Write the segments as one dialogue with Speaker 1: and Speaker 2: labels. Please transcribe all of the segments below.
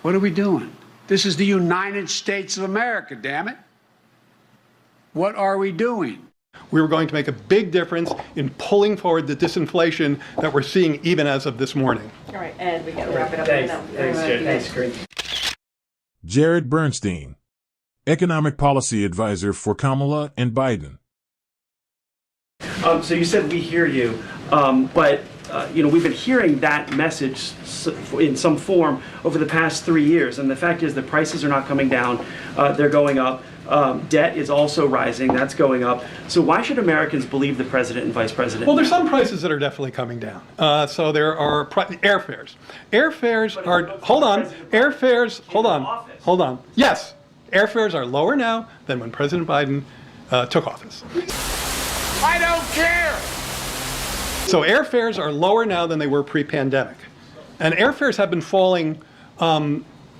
Speaker 1: What are we doing? This is the United States of America, damn it. What are we doing?
Speaker 2: We were going to make a big difference in pulling forward the disinflation that we're seeing even as of this morning.
Speaker 3: All right, Ed, we got to wrap it up.
Speaker 4: Thanks, Jared. Thanks, great.
Speaker 5: Jared Bernstein, Economic Policy Advisor for Kamala and Biden.
Speaker 4: So you said we hear you, but we've been hearing that message in some form over the past 3 years, and the fact is that prices are not coming down; they're going up. Debt is also rising; that's going up. So why should Americans believe the president and vice president?
Speaker 2: Well, there's some prices that are definitely coming down. So there are airfares. Airfares are. Hold on. Airfares. Hold on. Yes, airfares are lower now than when President Biden took office.
Speaker 1: I don't care.
Speaker 2: So airfares are lower now than they were pre-pandemic. And airfares have been falling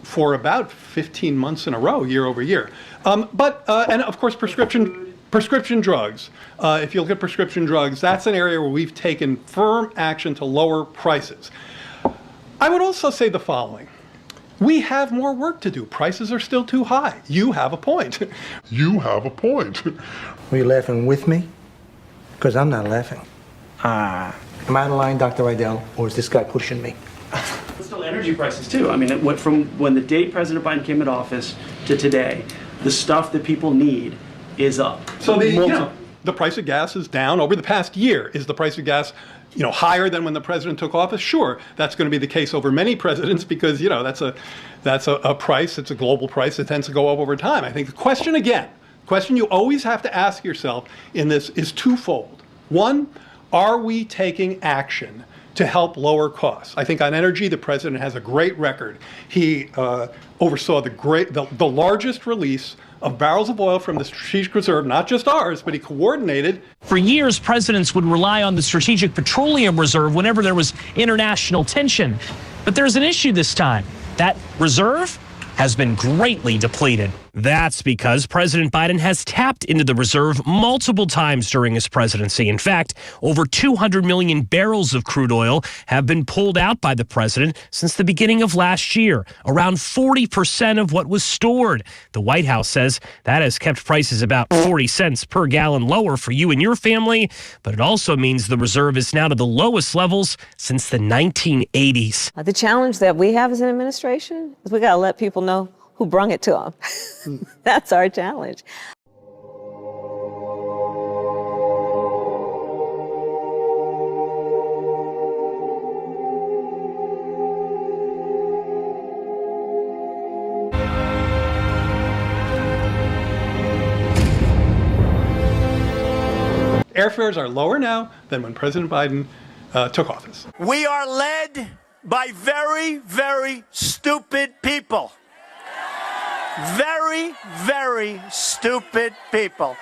Speaker 2: for about 15 months in a row, year over year. And of course, prescription drugs. If you look at prescription drugs, that's an area where we've taken firm action to lower prices. I would also say the following. We have more work to do. Prices are still too high. You have a point.
Speaker 6: You have a point.
Speaker 7: Are you laughing with me? Because I'm not laughing. Am I out of line, Dr. Rydell, or is this guy pushing me?
Speaker 4: Still energy prices too. I mean, it went from when the date President Biden came into office to today, the stuff that people need is up.
Speaker 2: So the price of gas is down over the past year. Is the price of gas, higher than when the president took office? Sure, that's going to be the case over many presidents because that's a price. It's a global price. It tends to go up over time. I think the question you always have to ask yourself in this is twofold. One, are we taking action to help lower costs? I think on energy, the president has a great record. He oversaw the largest release of barrels of oil from the Strategic Reserve, not just ours, but he coordinated.
Speaker 8: For years, presidents would rely on the Strategic Petroleum Reserve whenever there was international tension. But there's an issue this time. That reserve has been greatly depleted. That's because President Biden has tapped into the reserve multiple times during his presidency. In fact, over 200 million barrels of crude oil have been pulled out by the president since the beginning of last year, around 40% of what was stored. The White House says that has kept prices about 40 cents per gallon lower for you and your family, but it also means the reserve is now to the lowest levels since the 1980s.
Speaker 3: The challenge that we have as an administration is we got to let people know who brung it to them. That's our challenge.
Speaker 2: Airfares are lower now than when President Biden took office.
Speaker 9: We are led by very, very stupid people. Very, very stupid people.